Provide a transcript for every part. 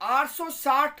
860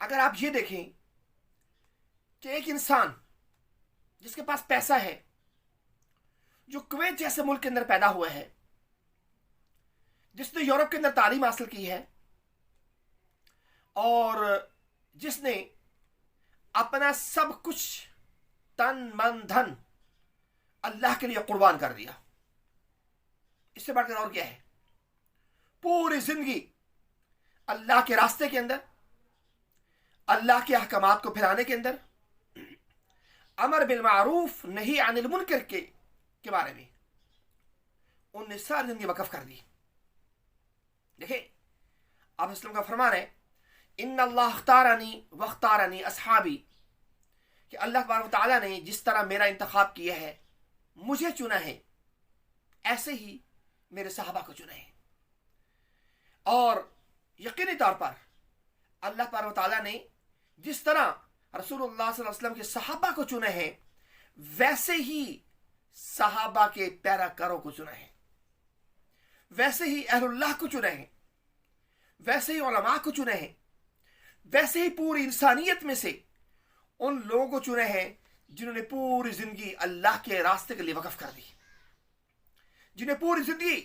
اگر آپ یہ دیکھیں کہ ایک انسان جس کے پاس پیسہ ہے، جو کویت جیسے ملک کے اندر پیدا ہوا ہے، جس نے یورپ کے اندر تعلیم حاصل کی ہے، اور جس نے اپنا سب کچھ تن من دھن اللہ کے لیے قربان کر دیا، اس سے بڑھ کر اور کیا ہے؟ پوری زندگی اللہ کے راستے کے اندر، اللہ کے احکامات کو پھیلانے کے اندر، امر بالمعروف نہی عن المنکر کے بارے میں ان نے ساری زندگی وقف کر دی. دیکھیں آپ اسلام کا فرمان ہے ان اللہ اختارنی واختارنی اصحابی، کہ اللہ تبارک و تعالیٰ نے جس طرح میرا انتخاب کیا ہے، مجھے چنا ہے، ایسے ہی میرے صحابہ کو چنا ہے. اور یقینی طور پر اللہ تبارک و تعالیٰ نے جس طرح رسول اللہ صلی اللہ علیہ وسلم کے صحابہ کو چنا ہے، ویسے ہی صحابہ کے پیراکاروں کو چنا ہے، ویسے ہی اہل اللہ کو چنا ہے، ویسے ہی علماء کو چنا ہے، ویسے ہی پوری انسانیت میں سے ان لوگوں کو چنے ہیں جنہوں نے پوری زندگی اللہ کے راستے کے لیے وقف کر دی، جنہیں پوری زندگی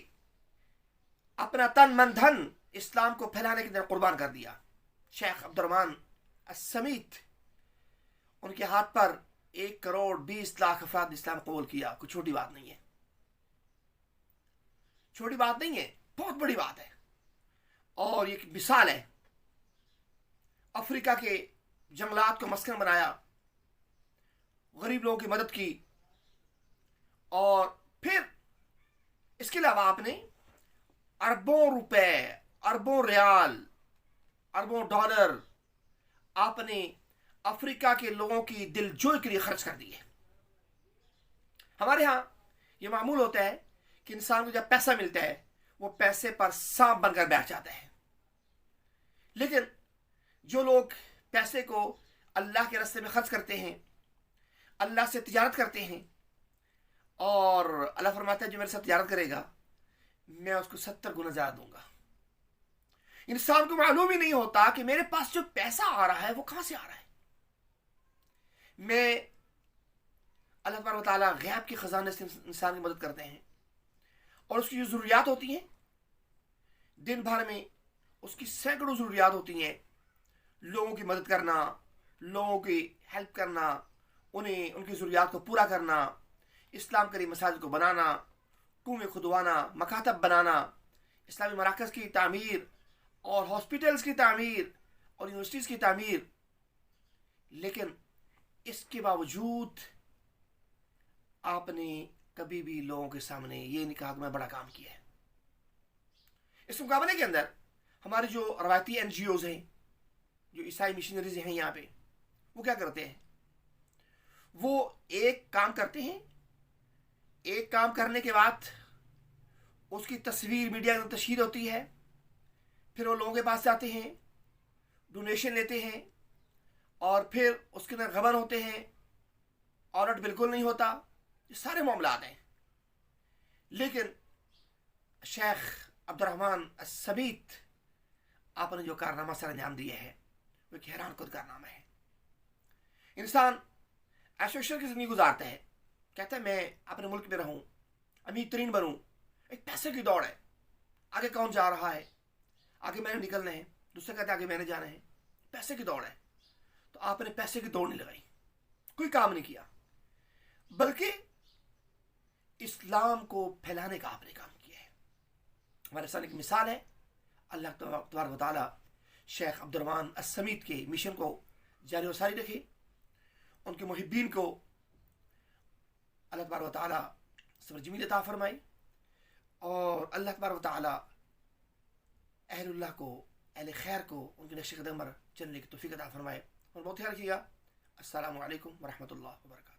اپنا تن من دھن اسلام کو پھیلانے کے لیے قربان کر دیا. شیخ عبد الرحمن السمیت، ان کے ہاتھ پر 1,20,00,000 افراد نے اسلام قبول کیا. کوئی چھوٹی بات نہیں ہے، چھوٹی بات نہیں ہے، بہت بڑی بات ہے. اور یہ مثال ہے، افریقہ کے جنگلات کو مسکن بنایا، غریب لوگوں کی مدد کی، اور پھر اس کے علاوہ آپ نے اربوں روپے، اربوں ریال، اربوں ڈالر آپ نے افریقہ کے لوگوں کی دل جوئی کے لیے خرچ کر دیے. ہمارے ہاں یہ معمول ہوتا ہے کہ انسان کو جب پیسہ ملتا ہے وہ پیسے پر سانپ بن کر بیٹھ جاتا ہے، لیکن جو لوگ پیسے کو اللہ کے راستے میں خرچ کرتے ہیں، اللہ سے تجارت کرتے ہیں، اور اللہ فرماتا ہے جو میرے ساتھ تجارت کرے گا میں اس کو 70 گنا زیادہ دوں گا. انسان کو معلوم ہی نہیں ہوتا کہ میرے پاس جو پیسہ آ رہا ہے وہ کہاں سے آ رہا ہے. میں اللہ تبارک و تعالیٰ غیب کے خزانے سے انسان کی مدد کرتے ہیں، اور اس کی جو ضروریات ہوتی ہیں دن بھر میں، اس کی سینکڑوں ضروریات ہوتی ہیں. لوگوں کی مدد کرنا، لوگوں کی ہیلپ کرنا، انہیں ان کی ضروریات کو پورا کرنا، اسلام کے لیے مساجد کو بنانا، کنویں کھدوانا، مکاتب بنانا، اسلامی مراکز کی تعمیر، اور ہاسپٹلز کی تعمیر، اور یونیورسٹیز کی تعمیر. لیکن اس کے باوجود آپ نے کبھی بھی لوگوں کے سامنے یہ نہیں کہا کہ میں بڑا کام کیا ہے. اس مقابلے کے اندر ہمارے جو روایتی این جی اوز ہیں، جو عیسائی مشنریز ہیں یہاں پہ، وہ کیا کرتے ہیں؟ وہ ایک کام کرتے ہیں، ایک کام کرنے کے بعد اس کی تصویر میڈیا میں تشہیر ہوتی ہے، پھر وہ لوگوں کے پاس جاتے ہیں، ڈونیشن لیتے ہیں، اور پھر اس کے اندر غبن ہوتے ہیں، آڈٹ بالکل نہیں ہوتا. یہ سارے معاملات ہیں. لیکن شیخ عبد الرحمن السمیت آپ نے جو کارنامہ سر انجام دیا ہے وہ ایک حیران کن کارنامہ ہے. انسان ایسوشن کی زندگی گزارتا ہے، کہتا ہے میں اپنے ملک میں رہوں، امیر ترین بنوں. ایک پیسے کی دوڑ ہے، آگے کون جا رہا ہے، آگے میں نے نکلنا ہے، دوسرے کہتے ہیں آگے میں نے جانا ہے. پیسے کی دوڑ ہے. تو آپ نے پیسے کی دوڑ نہیں لگائی، کوئی کام نہیں کیا، بلکہ اسلام کو پھیلانے کا آپ نے کام کیا ہے. ہمارے سامنے ایک مثال ہے. اللہ تبارک و تعالیٰ شیخ عبد الرحمن السمیت کے مشن کو جاری و ساری رکھے، ان کے محبین کو اللہ تبارک و تعالیٰ صبر جمیل عطا فرمائے، اور اللہ تبارک و تعالیٰ اہل اللہ کو، اہل خیر کو ان کے نقش قدم پر چلنے کی توفیق عطا فرمائے. اور بہت خیال رکھیے گا. السلام علیکم ورحمۃ اللہ وبرکاتہ.